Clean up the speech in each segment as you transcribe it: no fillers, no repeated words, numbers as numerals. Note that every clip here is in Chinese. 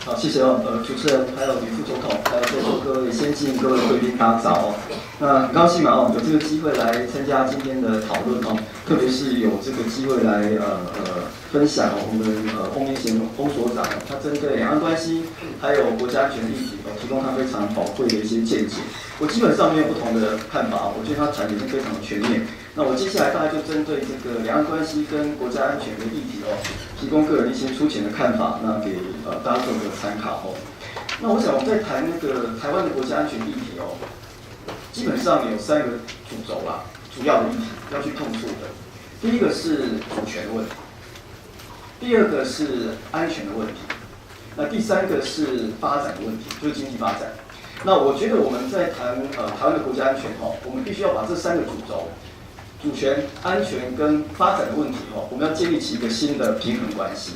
好，谢谢主持人，还有吕副总统，还有在座各位先进各位贵宾，大家早哦。那很高兴嘛有这个机会来参加今天的讨论哦，特别是有这个机会来分享我们翁明贤翁所长他针对两岸关系还有国家安全议题提供他非常宝贵的一些见解。我基本上没有不同的看法，我觉得他谈的是非常的全面。那我接下来大概就针对这个两岸关系跟国家安全的议题提供个人一些粗浅的看法，那给大家做个参考哦。那我想我们在谈那个台湾的国家安全议题基本上有3个主轴啦，主要的议题要去碰触的。第一个是主权的问题，第二个是安全的问题，那第3个是发展的问题，就是经济发展。那我觉得我们在谈台湾的国家安全我们必须要把这3个主轴，主权、安全跟发展的问题我们要建立起一个新的平衡关系。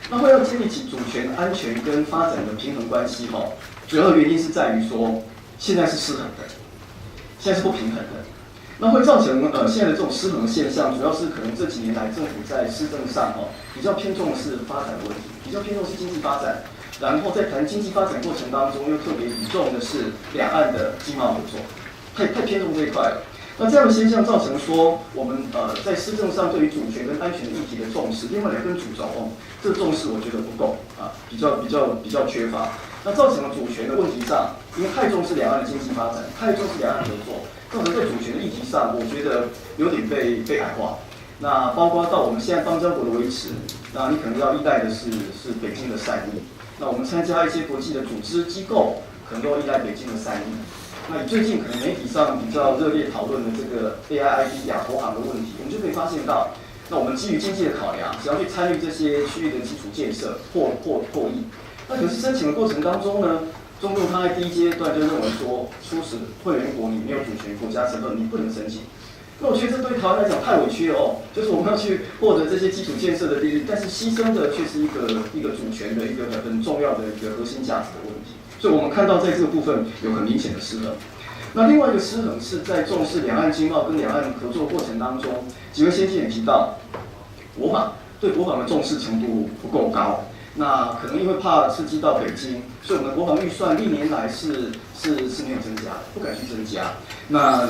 那会要建立起主权、安全跟发展的平衡关系主要的原因是在于说，现在是失衡的，现在是不平衡的。那会造成现在的这种失衡现象，主要是可能这几年来政府在施政上比较偏重的是发展的问题，比较偏重的是经济发展。然后在谈经济发展过程当中，又特别倚重的是两岸的经贸合作，太偏重这一块了。那这样的现象造成说，我们在施政上对于主权跟安全的议题的重视，另外2根主轴这个重视我觉得不够比较缺乏。那造成了主权的问题上，因为太重视两岸的经济发展，太重视两岸合作，造成在主权的议题上，我觉得有点被矮化。那包括到我们现在邦交国的维持，那你可能要依赖的是北京的善意。那我们参加一些国际的组织机构，可能都要依赖北京的善意。那以最近可能媒体上比较热烈讨论的这个 AIIB 亚投行的问题，我们就可以发现到，那我们基于经济的考量，只要去参与这些区域的基础建设获益。那可是申请的过程当中呢，中共他在第一阶段就认为说，初始会员国你没有主权国家身份，你不能申请。那我觉得这对台湾来讲太委屈了就是我们要去获得这些基础建设的利益，但是牺牲的却是一个主权的一个很重要的一个核心价值的问题。所以我们看到在这个部分有很明显的失衡。那另外一个失衡是在重视两岸经贸跟两岸合作过程当中，几位先进也提到，国防对国防的重视程度不够高。那可能因为怕刺激到北京，所以我们的国防预算历年来是没有增加，不敢去增加。那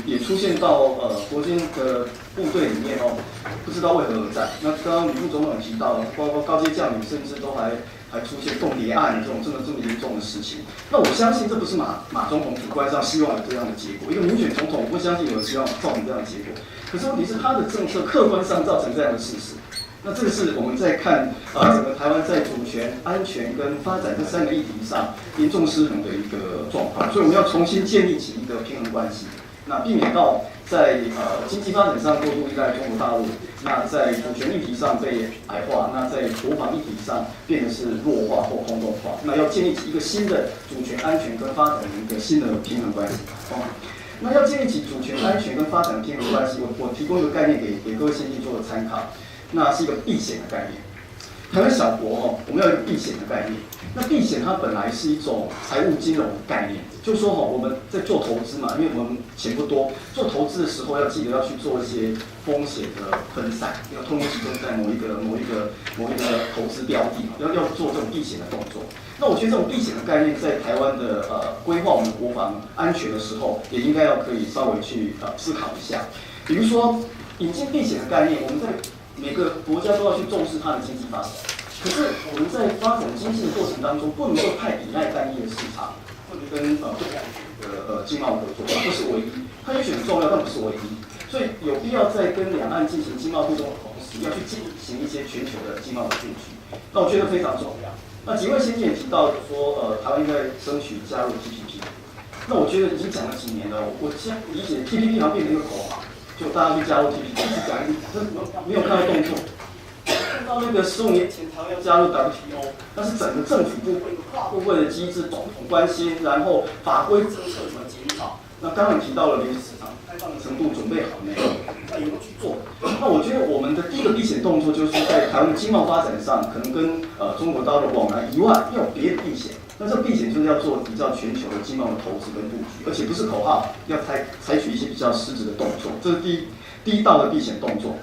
也出现到国军的部队里面不知道为何而战。那刚刚吕副总统提到，包括高阶将领甚至都还出现共谍案这么严重的事情。那我相信这不是马总统主观上希望有这样的结果，一个民选总统我不相信有人希望造成这样的结果。可是问题是他的政策客观上造成这样的事实。那这个是我们在看整个台湾在主权、安全跟发展这3个议题上严重失衡的一个状况，所以我们要重新建立起一个平衡关系，那避免到在经济发展上过度依赖中国大陆，那在主权议题上被矮化，那在国防议题上变得是弱化或空洞化，那要建立起一个新的主权、安全跟发展的一个新的平衡关系。那要建立起主权、安全跟发展的平衡关系，我提供一个概念给各位先进做的参考。那是一个避险的概念。台湾小国我们要有一个避险的概念。那避险它本来是一种财务金融的概念，就是说我们在做投资嘛，因为我们钱不多，做投资的时候要记得要去做一些风险的分散，要通过集中在某一个投资标的，要做这种避险的动作。那我觉得这种避险的概念在台湾的规划我们的国防安全的时候，也应该要可以稍微去思考一下。比如说引进避险的概念，我们在每个国家都要去重视它的经济发展，可是我们在发展经济的过程当中，不能够太依赖单一的市场，或者跟对岸经贸合作，不是唯一。它也许很重要，但不是唯一。所以有必要在跟两岸进行经贸互动的同时，要去进行一些全球的经贸的布局。那我觉得非常重要。那几位先进也提到说，台湾应该争取加入 TPP。那我觉得已经讲了几年了，我现在理解 TPP 好像变成一个口号。就大家去加入 TPP， 一直讲，没有看到动作。看到那个15年前台湾要加入 WTO， 那是整个政府部会、跨部会的机制，总统关心，然后法规政策怎么检讨。那刚刚提到了连市场开放的程度准备好没有？那有没有去做？那我觉得我们的第一个避险动作，就是在台湾的经贸发展上，可能跟中国大陆往来以外，要有别的避险。那这避险就是要做比较全球的经贸的投资跟布局，而且不是口号，要采取一些比较实质的动作，这是第一道的避险动作。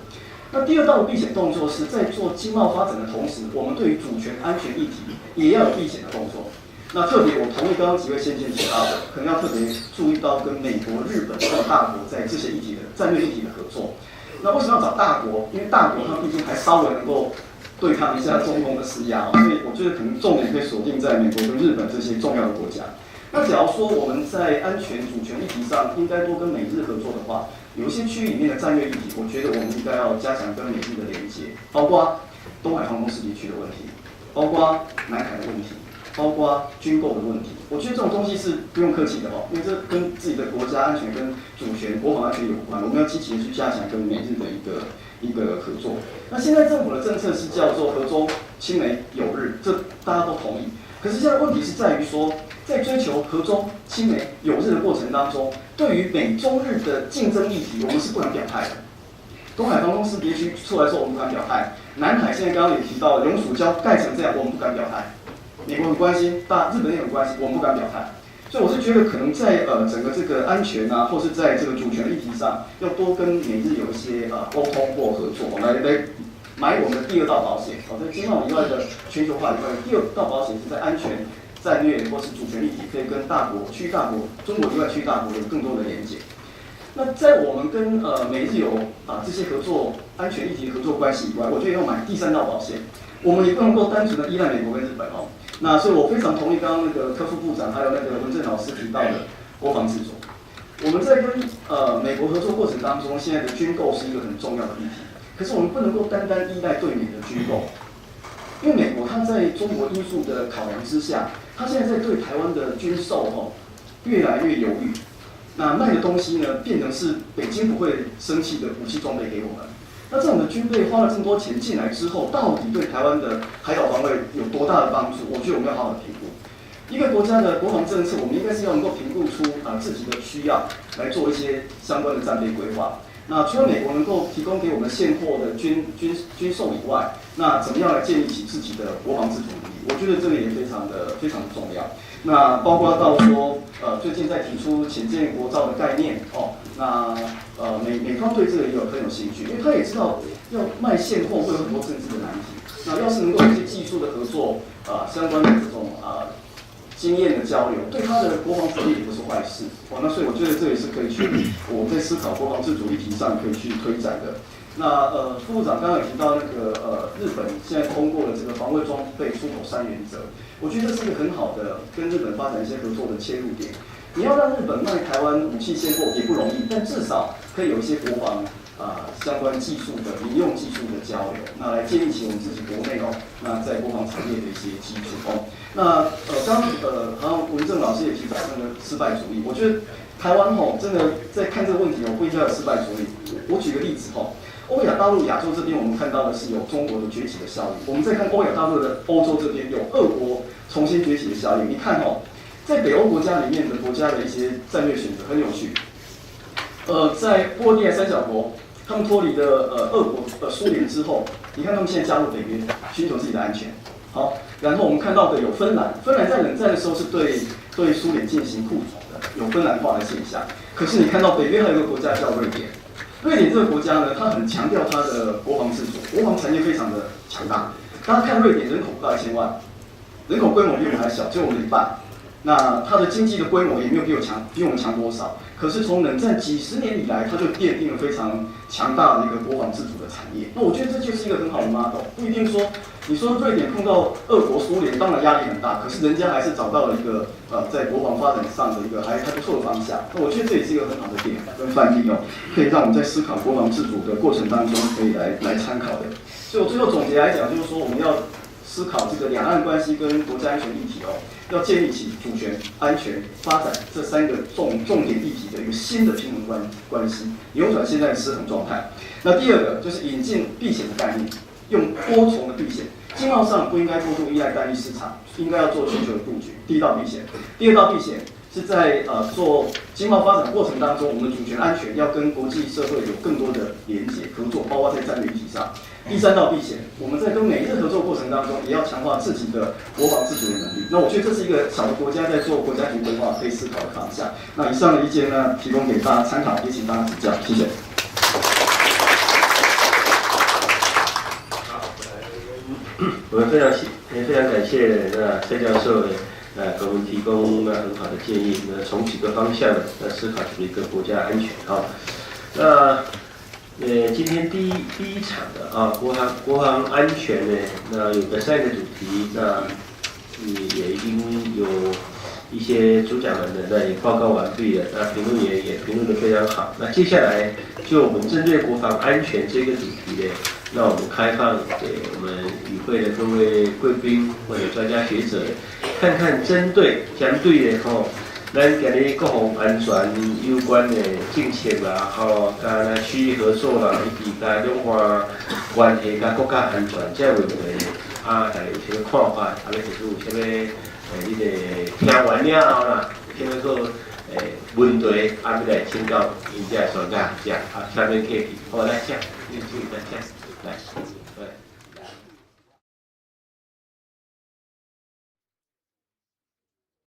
那第二道的避险动作是在做经贸发展的同时，我们对于主权安全议题也要有避险的动作。那特别，我同意刚刚几位先进提到的，可能要特别注意到跟美国、日本这种大国在这些议题的战略议题的合作。那为什么要找大国？因为大国它毕竟还稍微能够对抗一下中共的施压，所以我觉得可能重点可以锁定在美国跟日本这些重要的国家。那假如说我们在安全主权议题上应该多跟美日合作的话，有一些区域里面的战略议题，我觉得我们应该要加强跟美日的连接，包括东海航空识别区的问题，包括南海的问题，包括军购的问题。我觉得这种东西是不用客气的因为这跟自己的国家安全、跟主权、国防安全有关，我们要积极的去加强跟美日的一个合作。那现在政府的政策是叫做和中亲美友日，这大家都同意。可是现在问题是在于说，在追求和中亲美友日的过程当中，对于美中日的竞争议题，我们是不能表态的。东海航空识别区出来说我们不敢表态，南海现在刚刚也提到永暑礁盖成这样，我们不敢表态。美国很关心，日本也很关心，我们不敢表态。所以我是觉得可能在整个这个安全啊，或是在这个主权议题上，要多跟美日有一些沟通或合作，来买我们的第二道保险。在经贸以外的全球化以外，第二道保险是在安全战略或是主权议题，可以跟区域大国、中国以外区域大国有更多的连接。那在我们跟美日有这些合作安全议题合作关系以外，我觉得要买第三道保险。我们也不能够单纯的依赖美国跟日本那所以我非常同意刚刚那个柯副部长还有那个文正老师提到的国防自主。我们在跟美国合作过程当中，现在的军购是一个很重要的议题。可是我们不能够单单依赖对美的军购，因为美国它在中国因素的考量之下，它现在在对台湾的军售越来越犹豫。那卖的东西呢，变成是北京不会生气的武器装备给我们。那这种的军备花了这么多钱进来之后，到底对台湾的海岛防卫有多大的帮助？我觉得我们要好好的评估。一个国家的国防政策，我们应该是要能够评估出自己的需要，来做一些相关的战备规划。那除了美国能够提供给我们现货的军售以外，那怎么样来建立起自己的国防自主能力？我觉得这个也非常的重要。那包括到说，最近在提出潜舰国造的概念那美方对这个也很有兴趣，因为他也知道要卖现货会有很多政治的难题。那要是能够有一些技术的合作，相关的这种经验的交流，对他的国防实力也不是坏事那所以我觉得这也是可以去我们在思考国防自主议题上可以去推展的。那副部长刚刚也提到那个日本现在通过了这个防卫装备出口3原则，我觉得这是一个很好的跟日本发展一些合作的切入点。你要让日本卖台湾武器现货也不容易，但至少可以有一些国防相关技术的民用技术的交流，那来建立起我们自己国内那在国防产业的一些基础那刚好像文正老师也提到那个失败主义，我觉得台湾真的在看这个问题不应该有失败主义。我举个例子欧亚大陆亚洲这边我们看到的是有中国的崛起的效应，我们再看欧亚大陆的欧洲这边有俄国重新崛起的效应。你看在北欧国家里面的国家的一些战略选择很有趣。在波罗的海三小国，他们脱离了俄国苏联之后，你看他们现在加入北约，寻求自己的安全。然后我们看到的有芬兰，芬兰在冷战的时候是对苏联进行护从的，有芬兰化的现象。可是你看到北约还有一个国家叫瑞典，瑞典这个国家呢，它很强调它的国防自主，国防产业非常的强大。大家看瑞典人口不到1000万，人口规模比我们还小，只有我们的一半。那它的经济的规模也没有比我们强多少。可是从冷战几10年以来，它就奠定了非常强大的一个国防自主的产业。那我觉得这就是一个很好的 model， 不一定说你说瑞典碰到俄国、苏联，当然压力很大，可是人家还是找到了一个在国防发展上的一个还不错的方向。那我觉得这也是一个很好的点跟范例可以让我们在思考国防自主的过程当中可以来参考的。所以我最后总结来讲，就是说我们要思考这个两岸关系跟国家安全议题要建立起主权、安全、发展这3个重点议题的一个新的平衡关系，扭转现在的失衡状态。那第二个就是引进避险的概念，用多重的避险。经贸上不应该过度依赖单一市场，应该要做全球的布局。第一道避险，第二道避险是在做经贸发展过程当中，我们的主权安全要跟国际社会有更多的连结合作，包括在战略议题上。第3道避险，我们在跟美日合作过程当中，也要强化自己的国防自主的能力。那我觉得这是一个小的国家在做国家级规划可以思考的方向。那以上的意见呢，提供给大家参考，也请大家指教，谢谢。们非常感谢蔡教授给我们提供很好的建议。从几个方向思考出一个国家安全今天第一场的国防安全呢，有个3个主题，也已经有一些主讲人也报告完毕了，评论也评论得非常好。那接下来就我们针对国防安全这个主题呢，那我们开放给我们与会的各位贵宾或者专家学者，看看针对相对的咱今日国防安全有关的政策啦，甲区域合作啦，以及甲两岸关系、甲国家安全这问题，大家有啥个看法？或者是有啥个你哋听完了后啦，有啥个问题，要来请教因遮专家，下面客气，来请，你注意来请，来。